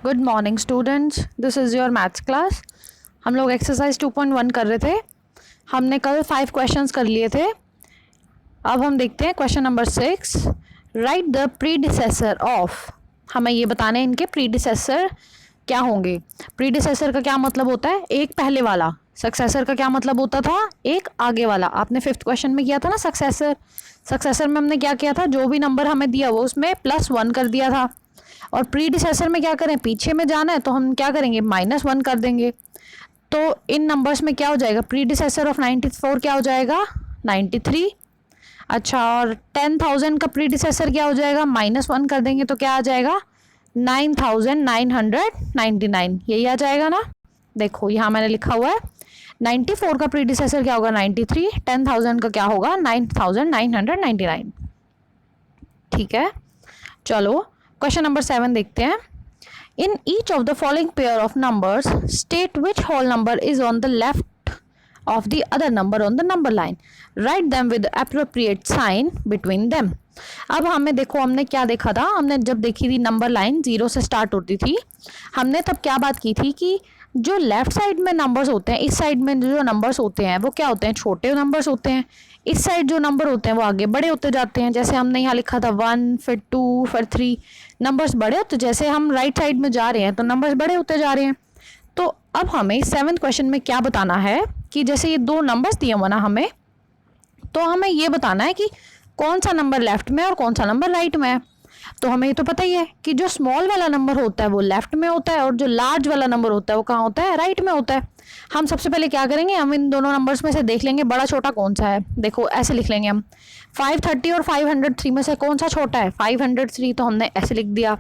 Good morning students, this is your maths class. हम लोग exercise 2.1 कर रहे थे। हमने कल 5 क्वेश्चंस कर लिए थे। अब हम देखते हैं question number 6। Right the predecessor of. हमें ये बताने हैं इनके प्रीडिसेसर क्या होंगे। प्रीडिसेसर का क्या मतलब होता है? एक पहले वाला। सक्सेसर का क्या मतलब होता था? एक आगे वाला। आपने 5th क्वेश्चन में किया था ना सक्सेसर। सक्सेसर में हमने क्या किया था? जो भी नंबर हमें दिया वो उसमें +1 कर दिया था। और प्रीडिसेसर में क्या करें? पीछे में जाना है तो हम क्या करेंगे? -1 कर देंगे। तो इन नंबर्स में क्या हो जाएगा? प्रीडिसेसर ऑफ 94 क्या हो जाएगा? 93। अच्छा, और 10,000 का प्रीडिसेसर क्या हो जाएगा? -1 कर देंगे तो क्या आ जाएगा? 9,999। यही आ जाएगा ना। देखो यहाँ मैंने लिखा हुआ है 94 का प्रीडिसेसर क्या होगा? 93। 10,000 का क्या होगा? 9,999। ठीक है, चलो क्वेश्चन नंबर 7 देखते हैं। In each of the following pair of numbers state which whole number is on the left of the other number on the number line. Write them with the appropriate sign between them. अब हमें देखो, हमने क्या देखा था? हमने जब देखी थी नंबर लाइन 0 से स्टार्ट होती थी, हमने तब क्या बात की थी कि जो लेफ्ट साइड में नंबर्स होते हैं, इस साइड में जो नंबर्स होते हैं वो क्या होते हैं? छोटे नंबर्स होते हैं। इस साइड जो नंबर होते हैं वो आगे बड़े होते जाते हैं। जैसे हमने यहाँ लिखा था 1, फिर 2, फिर 3, नंबर्स बड़े होते। जैसे हम राइट साइड में जा रहे हैं तो नंबर्स बड़े होते जा रहे हैं। तो अब हमें 7th क्वेश्चन में क्या बताना है कि जैसे ये 2 नंबर्स दिए हुए ना हमें, तो हमें ये बताना है कि कौन सा नंबर लेफ्ट में और कौन सा नंबर राइट में है। तो हमें ये तो पता ही है कि जो स्मॉल वाला नंबर होता है वो लेफ्ट में होता है और जो लार्ज वाला नंबर होता है वो कहाँ होता है? राइट में होता है। हम सबसे पहले क्या करेंगे? हम इन दोनों नंबर्स में से देख लेंगे बड़ा छोटा कौन सा है। देखो ऐसे लिख लेंगे हम, 530 और 503 में से कौन सा छोटा है? 503। तो हमने ऐसे लिख दिया।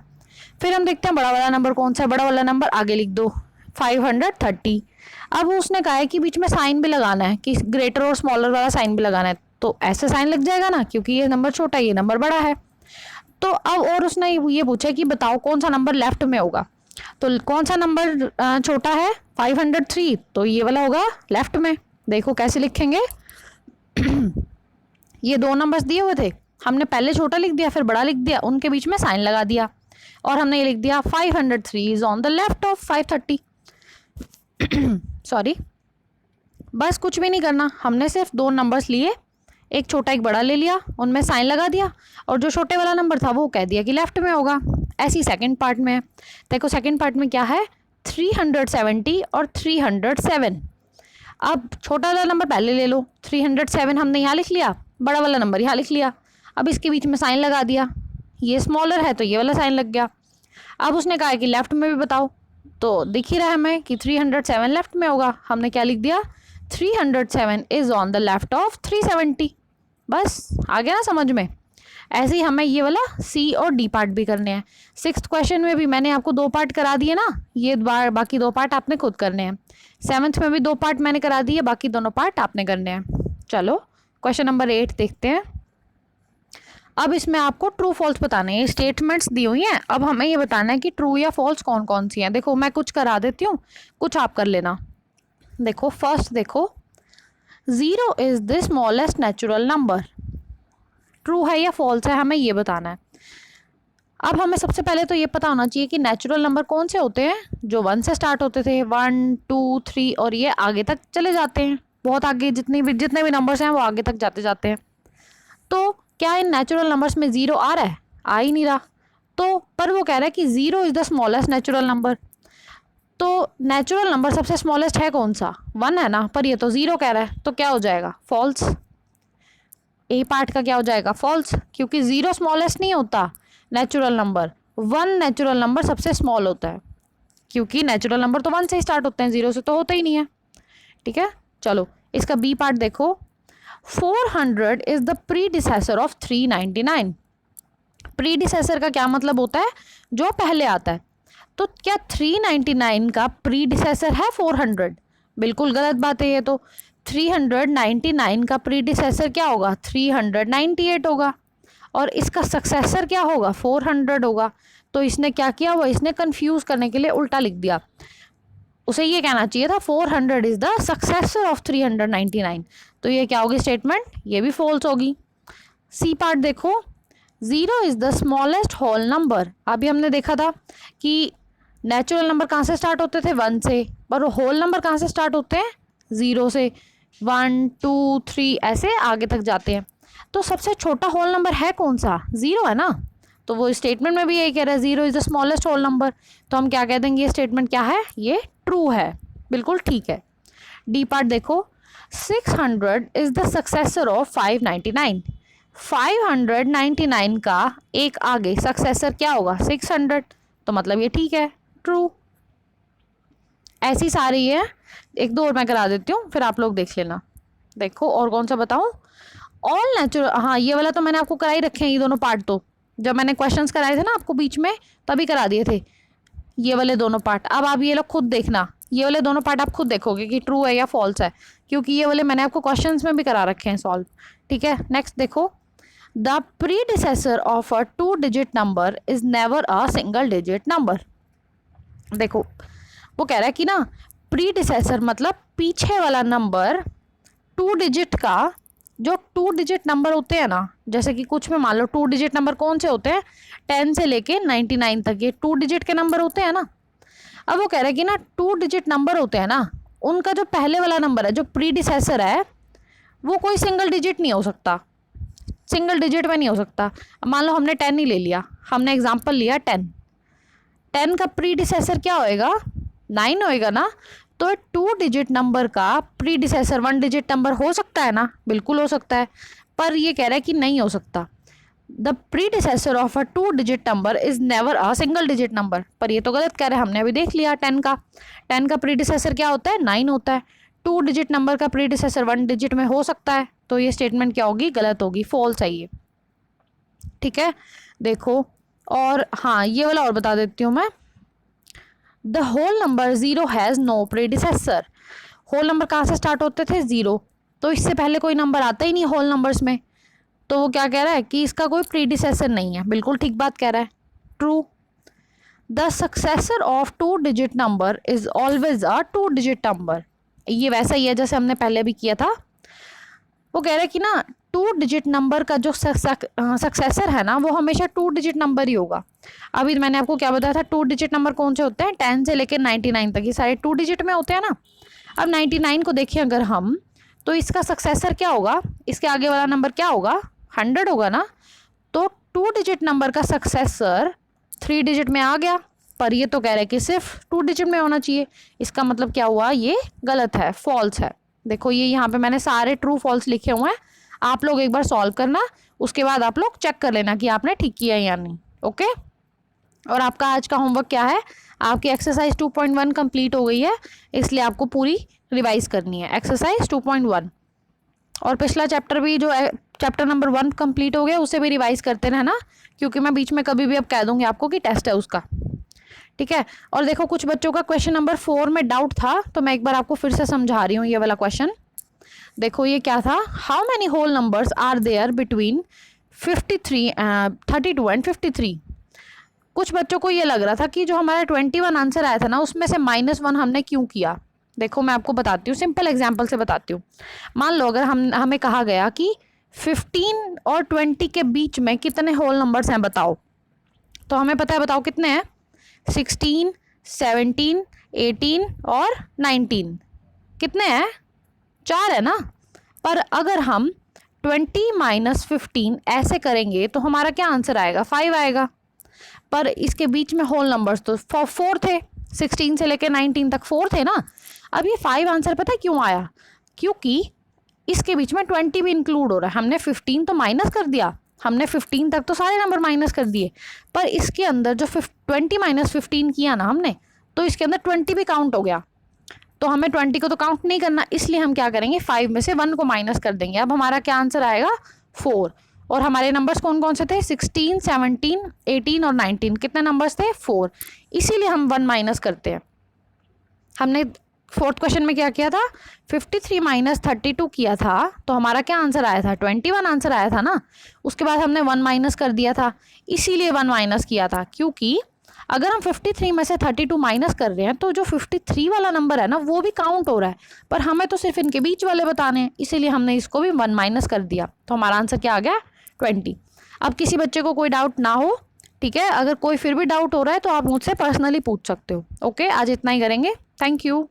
फिर हम देखते हैं बड़ा वाला नंबर कौन सा है। बड़ा वाला नंबर आगे लिख दो, 530। अब उसने कहा है कि बीच में साइन भी लगाना है, कि ग्रेटर और स्मॉलर वाला साइन भी लगाना है। तो ऐसे साइन लग जाएगा ना, क्योंकि ये नंबर छोटा है, ये नंबर बड़ा है। तो अब और उसने ये पूछा कि बताओ कौन सा नंबर लेफ्ट में होगा। तो कौन सा नंबर छोटा है? 503। तो ये वाला होगा लेफ्ट में। देखो कैसे लिखेंगे। ये 2 नंबर्स दिए हुए थे, हमने पहले छोटा लिख दिया फिर बड़ा लिख दिया, उनके बीच में साइन लगा दिया और हमने ये लिख दिया 503 is on the left of 530। Sorry, बस कुछ भी नहीं करना। हमने सिर्फ 2 नंबर्स लिए, एक छोटा एक बड़ा ले लिया, उनमें साइन लगा दिया और जो छोटे वाला नंबर था वो कह दिया कि लेफ्ट में होगा। ऐसी सेकंड पार्ट में देखो, सेकंड पार्ट में क्या है? 370 और 307। अब छोटा वाला नंबर पहले ले लो, 307 हमने यहाँ लिख लिया, बड़ा वाला नंबर यहाँ लिख लिया। अब इसके बीच में साइन लगा दिया, ये स्मॉलर है तो ये वाला साइन लग गया। अब उसने कहा कि लेफ्ट में भी बताओ, तो दिख ही रहा है हमें कि 307 लेफ्ट में होगा। हमने क्या लिख दिया? 307 is on the left of 370। बस आ गया ना समझ में। ऐसे ही हमें ये वाला सी और डी पार्ट भी करने हैं। 6th क्वेश्चन में भी मैंने आपको 2 पार्ट करा दिए ना, ये बाकी 2 पार्ट आपने खुद करने हैं। 7th में भी 2 पार्ट मैंने करा दिए, बाकी दोनों पार्ट आपने करने हैं। चलो क्वेश्चन नंबर 8 देखते हैं। अब इसमें आपको ट्रू फॉल्स बताने हैं। स्टेटमेंट्स दी हुई हैं, अब हमें ये बताना है कि ट्रू या फॉल्स कौन कौन सी हैं। देखो मैं कुछ करा देती हूँ, कुछ आप कर लेना। देखो फर्स्ट देखो, 0 is the smallest natural number. True है या फॉल्स है, हमें ये बताना है। अब हमें सबसे पहले तो ये पता होना चाहिए कि नेचुरल नंबर कौन से होते हैं? जो 1 से स्टार्ट होते थे, 1, 2, 3 और ये आगे तक चले जाते हैं। बहुत आगे जितने भी नंबर्स हैं वो आगे तक जाते जाते हैं। तो क्या इन नेचुरल नंबर्स में 0 आ रहा है? आ ही नहीं रहा। तो पर वो कह रहा है कि 0 is the smallest natural number. तो नेचुरल नंबर सबसे स्मॉलेस्ट है कौन सा? 1 है ना, पर ये तो 0 कह रहा है, तो क्या हो जाएगा? फॉल्स। ए पार्ट का क्या हो जाएगा? फॉल्स, क्योंकि 0 स्मॉलेस्ट नहीं होता नेचुरल नंबर, 1 नेचुरल नंबर सबसे स्मॉल होता है, क्योंकि नेचुरल नंबर तो 1 से ही स्टार्ट होते हैं, 0 से तो होता ही नहीं है। ठीक है, चलो इसका बी पार्ट देखो, 400 is the predecessor of 399। Predecessor का क्या मतलब होता है? जो पहले आता है। तो क्या 399 का प्रीडिसेसर है 400? बिल्कुल गलत बात है ये तो। 399 का प्रीडिसेसर क्या होगा? 398 होगा और इसका सक्सेसर क्या होगा? 400 होगा। तो इसने क्या किया हुआ? इसने कंफ्यूज करने के लिए उल्टा लिख दिया। उसे ये कहना चाहिए था 400 इज द सक्सेसर ऑफ 399। तो ये क्या होगी स्टेटमेंट? ये भी फॉल्स होगी। सी पार्ट देखो, 0 is the smallest whole number. अभी हमने देखा था कि नेचुरल नंबर कहाँ से स्टार्ट होते थे 1 से, पर होल नंबर कहाँ से स्टार्ट होते हैं 0 से, 1 2 3 ऐसे आगे तक जाते हैं। तो सबसे छोटा होल नंबर है कौन सा, 0 है ना। तो वो स्टेटमेंट में भी यही कह रहा है 0 is the smallest whole number. तो हम क्या कह देंगे, ये स्टेटमेंट क्या है, ये ट्रू है, बिल्कुल ठीक है। डी पार्ट देखो, 600 इज़ द सक्सेसर ऑफ 599। 599 का एक आगे सक्सेसर क्या होगा 600, तो मतलब ये ठीक है, ट्रू। ऐसी सारी है, एक दो और मैं करा देती हूँ फिर आप लोग देख लेना। देखो और कौन सा बताऊँ, ऑल नेचुरल, हाँ ये वाला तो मैंने आपको करा ही रखे हैं, ये दोनों पार्ट तो जब मैंने क्वेश्चंस कराए थे ना आपको बीच में तभी करा दिए थे ये वाले दोनों पार्ट। अब आप ये लोग खुद देखना, ये वाले दोनों पार्ट आप खुद देखोगे कि ट्रू है या फॉल्स है, क्योंकि ये वाले मैंने आपको क्वेश्चंस में भी करा रखे हैं सॉल्व, ठीक है। नेक्स्ट देखो, the predecessor of a 2 digit number is never a single digit number. देखो वो कह रहा है कि ना प्रीडिसेसर मतलब पीछे वाला नंबर 2 डिजिट का, जो 2 डिजिट नंबर होते हैं ना, जैसे कि कुछ में मान लो 2 डिजिट नंबर कौन से होते हैं 10 से लेके 99 तक, ये 2 डिजिट के नंबर होते हैं ना। अब वो कह रहे हैं कि ना 2 डिजिट नंबर होते हैं ना, उनका जो पहले वाला नंबर है जो प्रीडिसेसर है वो कोई सिंगल डिजिट नहीं हो सकता, सिंगल डिजिट में नहीं हो सकता। मान लो हमने 10 ही ले लिया, हमने एग्जाम्पल लिया 10 का प्रीडिसेसर क्या होएगा 9 होएगा ना। तो 2 डिजिट नंबर का प्रीडिसेसर 1 डिजिट नंबर हो सकता है ना, बिल्कुल हो सकता है, पर ये कह रहा है कि नहीं हो सकता। The predecessor of a 2 digit number is never a single digit number, पर ये तो गलत कह रहे हैं, हमने अभी देख लिया 10 का प्रीडिसेसर क्या होता है 9 होता है। 2 डिजिट नंबर का प्रीडिसेसर 1 डिजिट में हो सकता है, तो ये स्टेटमेंट क्या होगी, गलत होगी, फॉल्स है ये, ठीक है। देखो और हाँ ये वाला और बता देती हूँ मैं, the whole number 0 has no predecessor. Whole number कहाँ से स्टार्ट होते थे 0, तो इससे पहले कोई नंबर आता ही नहीं होल नंबर्स में, तो वो क्या कह रहा है कि इसका कोई प्रीडिसेसर नहीं है, बिल्कुल ठीक बात कह रहा है, true. The successor of 2 digit number is always a 2 digit number. ये वैसा ही है जैसे हमने पहले भी किया था। वो कह रहा है कि ना 2 डिजिट नंबर का जो सक्सेसर है ना वो हमेशा 2 डिजिट नंबर ही होगा। अभी मैंने आपको क्या बताया था, 2 डिजिट नंबर कौन से होते हैं 10 से लेकर 99 तक, ये सारे 2 डिजिट में होते हैं ना। अब 99 को देखें अगर हम, तो इसका सक्सेसर क्या होगा, इसके आगे वाला नंबर क्या होगा 100 होगा ना। तो 2 डिजिट नंबर का सक्सेसर 3 डिजिट में आ गया, पर ये तो कह रहे हैं कि सिर्फ 2 डिजिट में होना चाहिए, इसका मतलब क्या हुआ, ये गलत है, फॉल्स है। देखो ये यहाँ पे मैंने सारे ट्रू फॉल्स लिखे हुए हैं, आप लोग एक बार सॉल्व करना, उसके बाद आप लोग चेक कर लेना कि आपने ठीक किया या नहीं, ओके। और आपका आज का होमवर्क क्या है, आपकी एक्सरसाइज 2.1 कंप्लीट हो गई है, इसलिए आपको पूरी रिवाइज करनी है एक्सरसाइज 2.1। और पिछला चैप्टर भी जो चैप्टर नंबर 1 कंप्लीट हो गया उसे भी रिवाइज करते रहना, क्योंकि मैं बीच में कभी भी अब कह दूंगी आपको कि टेस्ट है उसका, ठीक है। और देखो कुछ बच्चों का क्वेश्चन नंबर 4 में डाउट था, तो मैं एक बार आपको फिर से समझा रही हूँ ये वाला क्वेश्चन। देखो ये क्या था, how many whole numbers are there between 32 and 53। कुछ बच्चों को ये लग रहा था कि जो हमारा 21 आंसर आया था ना उसमें से -1 हमने क्यों किया। देखो मैं आपको बताती हूँ, सिंपल एग्जांपल से बताती हूँ। मान लो अगर हमें कहा गया कि 15 और 20 के बीच में कितने होल नंबर्स हैं बताओ, तो हमें पता है, बताओ कितने हैं 16, 17, 18 और 19, कितने हैं 4 है ना। पर अगर हम 20 - 15 ऐसे करेंगे तो हमारा क्या आंसर आएगा 5 आएगा, पर इसके बीच में होल नंबर्स तो 4 थे, 16 से लेकर 19 तक 4 थे ना। अब ये 5 आंसर पता है क्यों आया, क्योंकि इसके बीच में 20 भी इंक्लूड हो रहा है। हमने 15 तो माइनस कर दिया, हमने 15 तक तो सारे नंबर माइनस कर दिए, पर इसके अंदर जो 20 - 15 किया ना हमने, तो इसके अंदर 20 भी काउंट हो गया, तो हमें 20 को तो काउंट नहीं करना, इसलिए हम क्या करेंगे 5 में से 1 को माइनस कर देंगे। अब हमारा क्या आंसर आएगा 4। और हमारे नंबर्स कौन कौन से थे 16, 17, 18 और 19, कितने नंबर्स थे 4, इसीलिए हम 1 माइनस करते हैं। हमने 4th क्वेश्चन में क्या किया था 53 - 32 किया था, तो हमारा क्या आंसर आया था 21 आंसर आया था ना। उसके बाद हमने 1 माइनस कर दिया था, इसीलिए 1 माइनस किया था, क्योंकि अगर हम 53 में से 32 माइनस कर रहे हैं तो जो 53 वाला नंबर है ना वो भी काउंट हो रहा है, पर हमें तो सिर्फ इनके बीच वाले बताने हैं, इसीलिए हमने इसको भी 1 माइनस कर दिया, तो हमारा आंसर क्या आ गया 20। अब किसी बच्चे को कोई डाउट ना हो ठीक है, अगर कोई फिर भी डाउट हो रहा है तो आप मुझसे पर्सनली पूछ सकते हो। ओके, आज इतना ही करेंगे। Thank you.